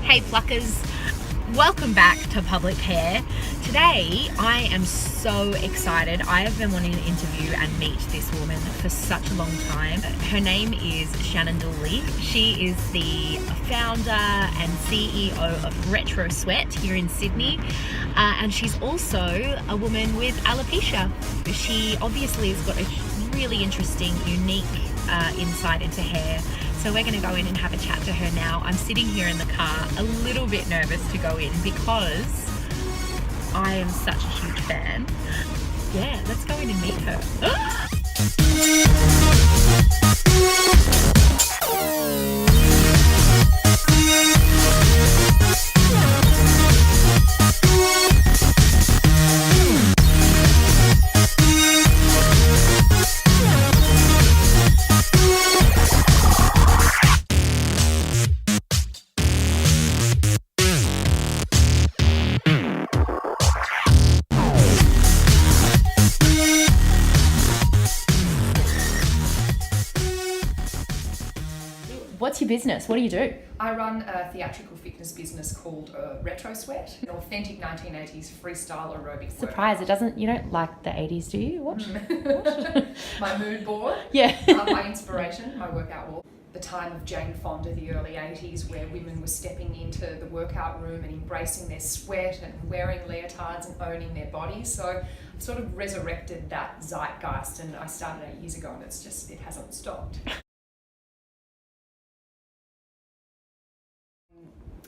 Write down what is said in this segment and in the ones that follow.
Hey Pluckers, welcome back to Public Hair. Today I am so excited. I have been wanting to interview and meet this woman for such a long time. Her name is Shannon Dooley. She is the founder and CEO of Retrosweat here in Sydney, and she's also a woman with alopecia. She obviously has got a really interesting, unique insight into hair. So we're going to go in and have a chat to her now. I'm sitting here in the car a little bit nervous to go in because I am such a huge fan. Yeah, let's go in and meet her. What's your business? What do you do? I run a theatrical fitness business called Retrosweat, an authentic 1980s freestyle aerobic Surprise, you don't like the 80s, do you? What? My mood board, yeah. my inspiration, my workout wall. The time of Jane Fonda, the early 80s, where women were stepping into the workout room and embracing their sweat and wearing leotards and owning their bodies. So I've sort of resurrected that zeitgeist, and I started 8 years ago, and it hasn't stopped.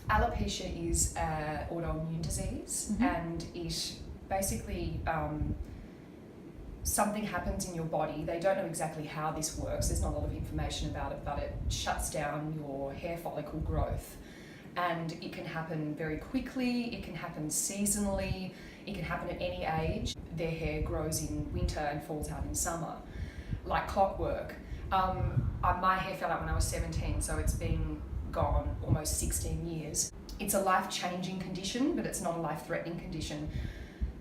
Alopecia is an autoimmune disease, and it basically, something happens in your body. They don't know exactly how this works. There's not a lot of information about it, but it shuts down your hair follicle growth. And it can happen very quickly, it can happen seasonally, it can happen at any age. Their hair grows in winter and falls out in summer, like clockwork. My hair fell out when I was 17, so it's been gone almost 16 years. It's a life-changing condition, but it's not a life-threatening condition.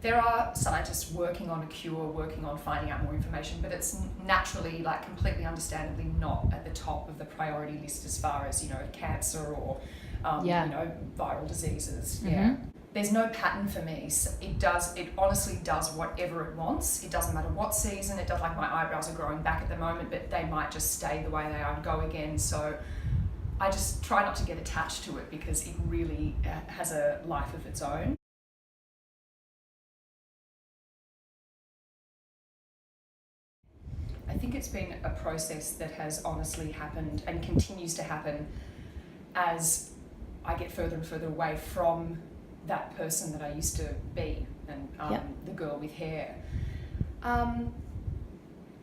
There are scientists working on a cure, working on finding out more information, but it's naturally, like completely understandably, not at the top of the priority list as far as, cancer or, viral diseases. Yeah. There's no pattern for me. It honestly does whatever it wants. It doesn't matter what season. It does, like my eyebrows are growing back at the moment, but they might just stay the way they are and go again. So I just try not to get attached to it because it really has a life of its own. I think it's been a process that has honestly happened and continues to happen as I get further and further away from that person that I used to be, and the girl with hair.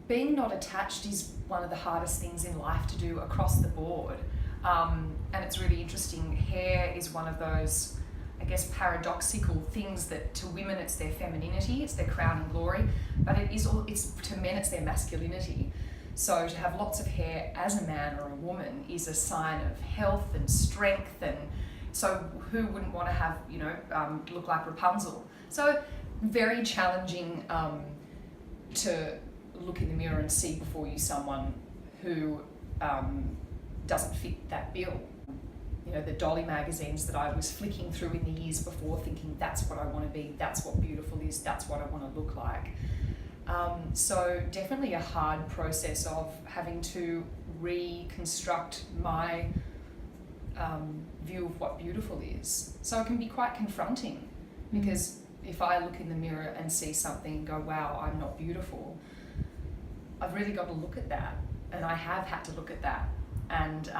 Being not attached is one of the hardest things in life to do across the board. And it's really interesting. Hair is one of those, I guess, paradoxical things that to women it's their femininity, it's their crown and glory, but it's to men it's their masculinity. So to have lots of hair as a man or a woman is a sign of health and strength, and so who wouldn't want to have, look like Rapunzel? So very challenging to look in the mirror and see before you someone who doesn't fit that bill. The Dolly magazines that I was flicking through in the years before, thinking that's what I want to be, that's what beautiful is, that's what I want to look like. So definitely a hard process of having to reconstruct my view of what beautiful is. So it can be quite confronting because if I look in the mirror and see something and go, wow, I'm not beautiful, I've really got to look at that, and I have had to look at that. And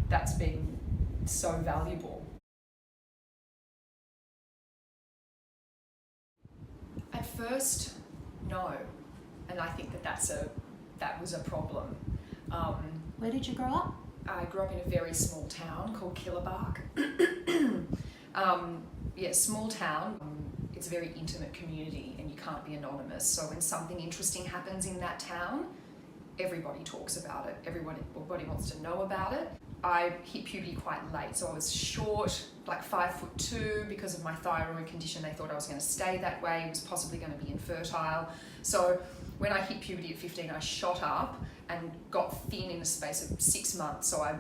that's been so valuable. At first, no, and I think that was a problem. Where did you grow up? I grew up in a very small town called Killarbark. Small town. It's a very intimate community, and you can't be anonymous. So when something interesting happens in that town, everybody talks about it. Everybody wants to know about it. I hit puberty quite late, so I was short, like 5'2", because of my thyroid condition. They thought I was going to stay that way, was possibly going to be infertile. So when I hit puberty at 15, I shot up and got thin in the space of 6 months. So I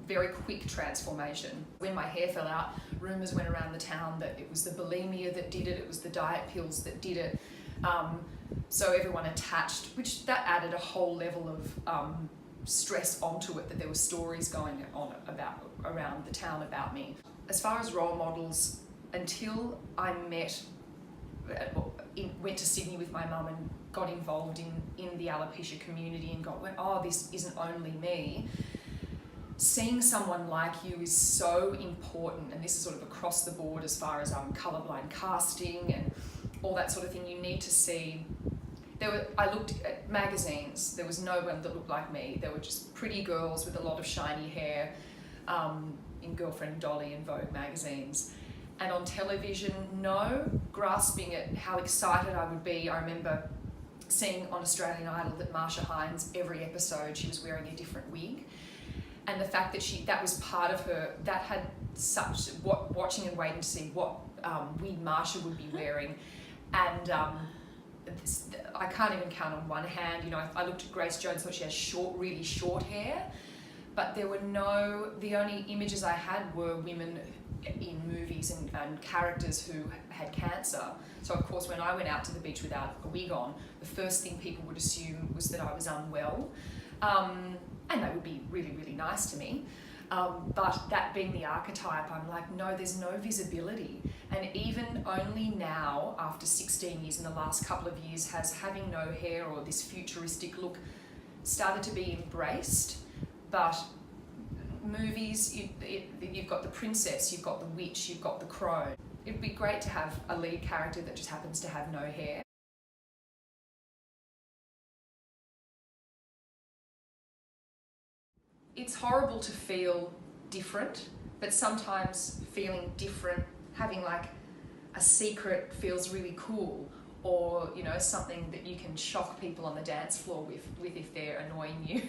very quick transformation. When my hair fell out, rumours went around the town that it was the bulimia that did it was the diet pills that did it. So everyone attached, which that added a whole level of stress onto it, that there were stories going on around the town about me. As far as role models, until I went to Sydney with my mum and got involved in the alopecia community and went, oh, this isn't only me. Seeing someone like you is so important, and this is sort of across the board as far as colourblind casting and all that sort of thing. You need to see. I looked at magazines. There was no one that looked like me. There were just pretty girls with a lot of shiny hair in Girlfriend Dolly and Vogue magazines. And on television, no, grasping at how excited I would be. I remember seeing on Australian Idol that Marsha Hines, every episode, she was wearing a different wig. And the fact that that was part of her, that had such, watching and waiting to see what wig Marsha would be wearing. And I can't even count on one hand. You know, I looked at Grace Jones, thought she has really short hair. But there were the only images I had were women in movies and characters who had cancer. So of course when I went out to the beach without a wig on, the first thing people would assume was that I was unwell. And they would be really nice to me. But that being the archetype, I'm like, no, there's no visibility. And even only now, after 16 years, in the last couple of years, has having no hair or this futuristic look started to be embraced. But movies, you've got the princess, you've got the witch, you've got the crone. It'd be great to have a lead character that just happens to have no hair. It's horrible to feel different, but sometimes feeling different, having like a secret feels really cool, or you know, something that you can shock people on the dance floor with if they're annoying you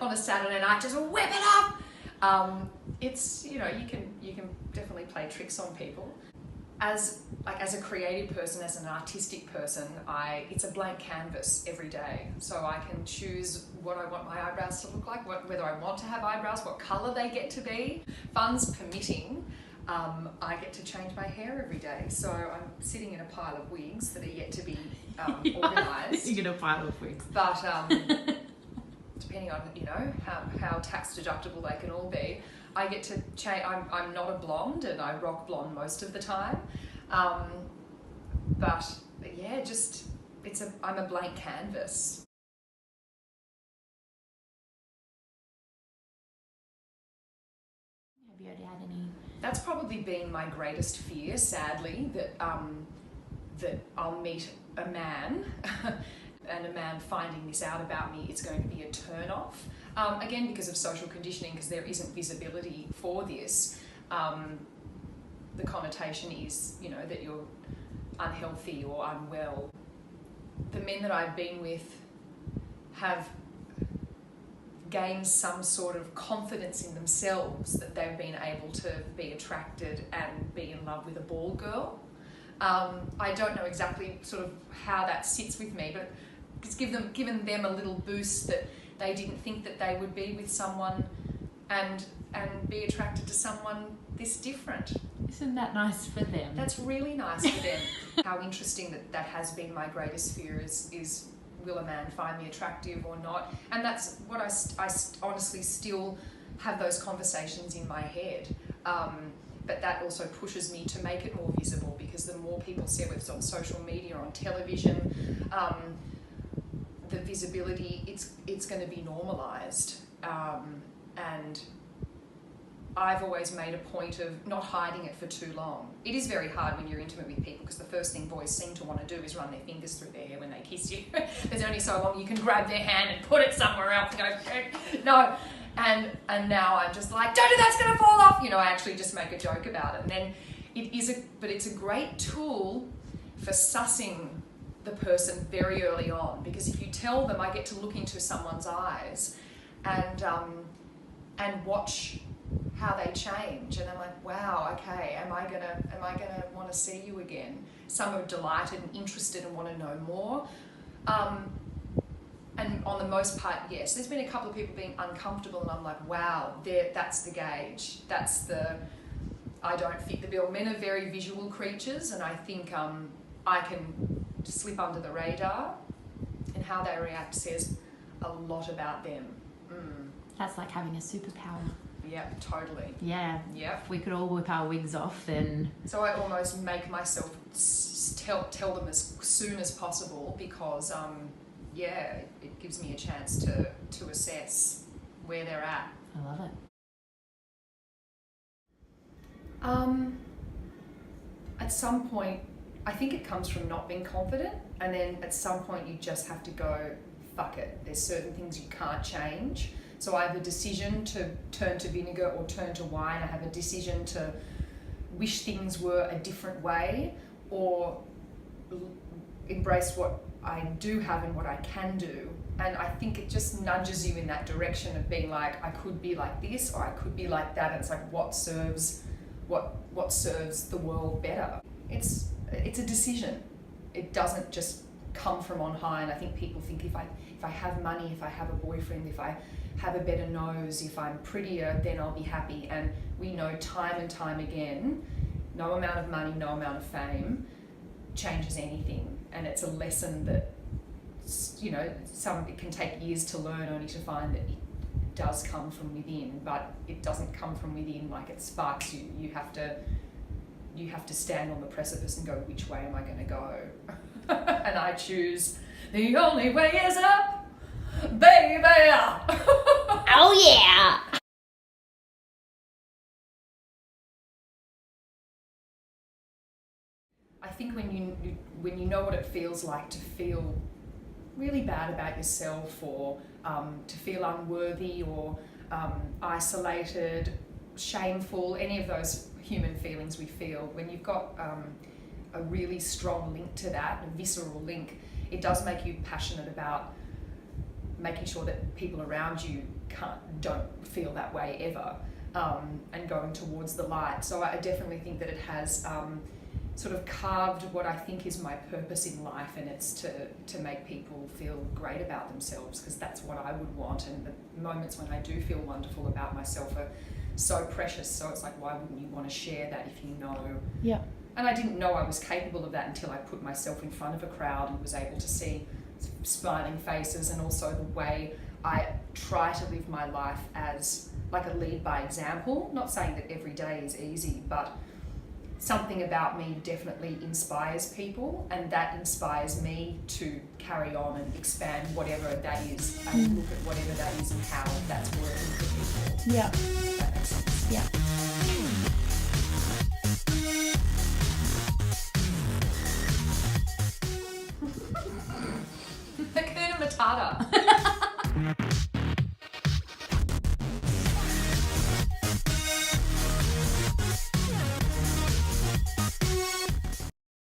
on a Saturday night, just whip it up. It's, you know, you can definitely play tricks on people. As a creative person, as an artistic person, it's a blank canvas every day. So I can choose what I want my eyebrows to look like, whether I want to have eyebrows, what colour they get to be. Funds permitting, I get to change my hair every day. So I'm sitting in a pile of wigs that are yet to be organised. You're in a pile of wigs. But depending on, you know, how tax deductible they can all be, I get to change. I'm not a blonde, and I rock blonde most of the time. But yeah, just I'm a blank canvas. Have you ever had any? That's probably been my greatest fear, sadly, that I'll meet a man and a man finding this out about me, it's going to be a turn-off. Again, because of social conditioning, because there isn't visibility for this. The connotation is, you know, that you're unhealthy or unwell. The men that I've been with have gained some sort of confidence in themselves, that they've been able to be attracted and be in love with a ball girl. I don't know exactly sort of how that sits with me, but it's given them a little boost that they didn't think that they would be with someone and be attracted to someone this different. Isn't that nice for them? That's really nice for them. How interesting that has been my greatest fear is will a man find me attractive or not? And that's what I honestly still have those conversations in my head. But that also pushes me to make it more visible, because the more people see it, whether it's on social media or on television, the visibility, it's going to be normalised. And I've always made a point of not hiding it for too long. It is very hard when you're intimate with people, because the first thing boys seem to want to do is run their fingers through their hair when they kiss you. There's only so long you can grab their hand and put it somewhere else and go, no. And now I'm just like, don't do that, it's going to fall off. You know, I actually just make a joke about it. And then it's a great tool for sussing the person very early on, because if you tell them, I get to look into someone's eyes and watch how they change, and I'm like, wow, okay, am I gonna want to see you again? Some are delighted and interested and want to know more. And on the the most part, yes. There's been a couple of people being uncomfortable and I'm like, wow, that's the gauge. That's the, I don't fit the bill. Men are very visual creatures, and I think I can slip under the radar, and how they react says a lot about them. That's like having a superpower. Yeah, totally. Yeah. Yeah. If we could all whip our wigs off, then... So I almost make myself tell them as soon as possible, because it gives me a chance to assess where they're at. I love it. At some point, I think it comes from not being confident, and then at some point you just have to go, fuck it. There's certain things you can't change. So I have a decision to turn to vinegar or turn to wine. I have a decision to wish things were a different way, or embrace what I do have and what I can do. And I think it just nudges you in that direction of being like, I could be like this, or I could be like that. And it's like, what serves the world better? It's a decision. It doesn't just come from on high. And I think people think if I have money, if I have a boyfriend, if I have a better nose, if I'm prettier, then I'll be happy. And we know time and time again, no amount of money, no amount of fame changes anything. And it's a lesson that, you know, it can take years to learn, only to find that it does come from within, but it doesn't come from within like it sparks you. You have to stand on the precipice and go, which way am I going to go? And I choose, the only way is up, baby. Oh yeah. I think when you know what it feels like to feel really bad about yourself, or to feel unworthy, or isolated, shameful, any of those human feelings we feel, when you've got a really strong link to that, a visceral link, it does make you passionate about making sure that people around you don't feel that way ever, and going towards the light. So I definitely think that it has sort of carved what I think is my purpose in life, and it's to make people feel great about themselves, because that's what I would want. And the moments when I do feel wonderful about myself are so precious. So it's like, why wouldn't you want to share that if you know? Yeah. And I didn't know I was capable of that until I put myself in front of a crowd and was able to see smiling faces, and also the way I try to live my life as like a lead by example. Not saying that every day is easy, but something about me definitely inspires people, and that inspires me to carry on and expand whatever that is, and look at whatever that is and how that's working for people. Yeah. If that makes sense. Yeah. Hakuna Matata.